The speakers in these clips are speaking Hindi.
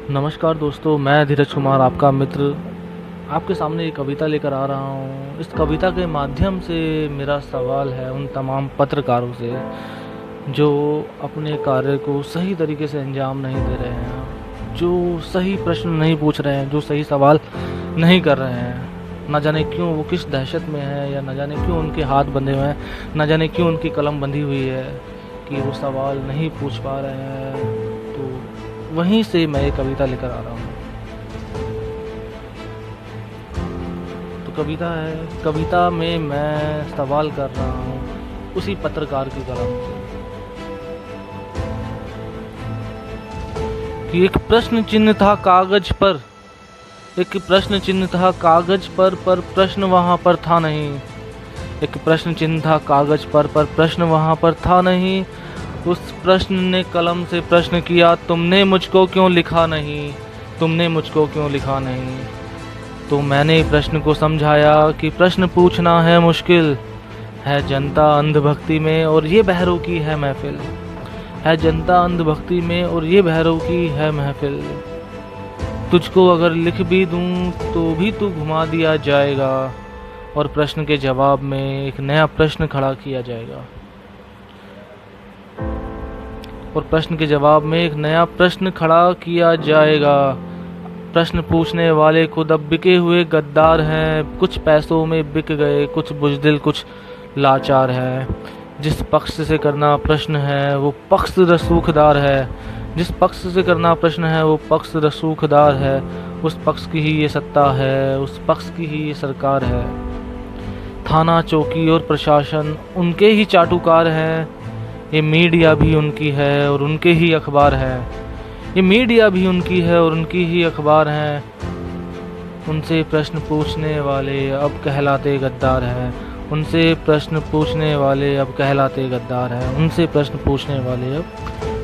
नमस्कार दोस्तों, मैं धीरज कुमार आपका मित्र आपके सामने एक कविता लेकर आ रहा हूँ। इस कविता के माध्यम से मेरा सवाल है उन तमाम पत्रकारों से जो अपने कार्य को सही तरीके से अंजाम नहीं दे रहे हैं, जो सही प्रश्न नहीं पूछ रहे हैं, जो सही सवाल नहीं कर रहे हैं। न जाने क्यों वो किस दहशत में है, या न जाने क्यों उनके हाथ बंधे हुए हैं, न जाने क्यों उनकी कलम बंधी हुई है कि वो सवाल नहीं पूछ पा रहे हैं। तो वहीं से मैं ये कविता लेकर आ रहा हूँ। तो कविता है, कविता में मैं सवाल कर रहा हूँ उसी पत्रकार की कलम से कि एक प्रश्न चिन्ह था कागज पर, एक प्रश्न चिन्ह था कागज पर प्रश्न वहां पर था नहीं। एक प्रश्न चिन्ह था कागज पर प्रश्न वहां पर था नहीं। उस प्रश्न ने कलम से प्रश्न किया, तुमने मुझको क्यों लिखा नहीं, तुमने मुझको क्यों लिखा नहीं। तो मैंने प्रश्न को समझाया कि प्रश्न पूछना है मुश्किल, है जनता अंधभक्ति में और ये बहरों की है महफिल, है जनता अंधभक्ति में और ये बहरों की है महफिल। तुझको अगर लिख भी दूं तो भी तू घुमा दिया जाएगा, और प्रश्न के जवाब में एक नया प्रश्न खड़ा किया जाएगा, और प्रश्न के जवाब में एक नया प्रश्न खड़ा किया जाएगा। प्रश्न पूछने वाले खुद अब बिके हुए गद्दार हैं, कुछ पैसों में बिक गए, कुछ बुज़दिल कुछ लाचार है। जिस पक्ष से करना प्रश्न है वो पक्ष रसूखदार है, जिस पक्ष से करना प्रश्न है वो पक्ष रसूखदार है। उस पक्ष की ही ये सत्ता है, उस पक्ष की ही ये सरकार है। थाना चौकी और प्रशासन उनके ही चाटुकार हैं, ये मीडिया भी उनकी है और उनके ही अखबार है। ये मीडिया भी उनकी है और उनकी ही अखबार हैं। उनसे प्रश्न पूछने वाले अब कहलाते गद्दार हैं, उनसे प्रश्न पूछने वाले अब कहलाते गद्दार हैं, उनसे प्रश्न पूछने वाले अब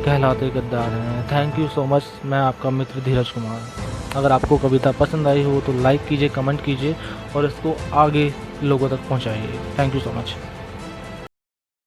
कहलाते गद्दार हैं। Thank you so much. मैं आपका मित्र धीरज कुमार। अगर आपको कविता पसंद आई हो तो लाइक कीजिए, कमेंट कीजिए और इसको आगे लोगों तक पहुंचाइए। Thank you so much.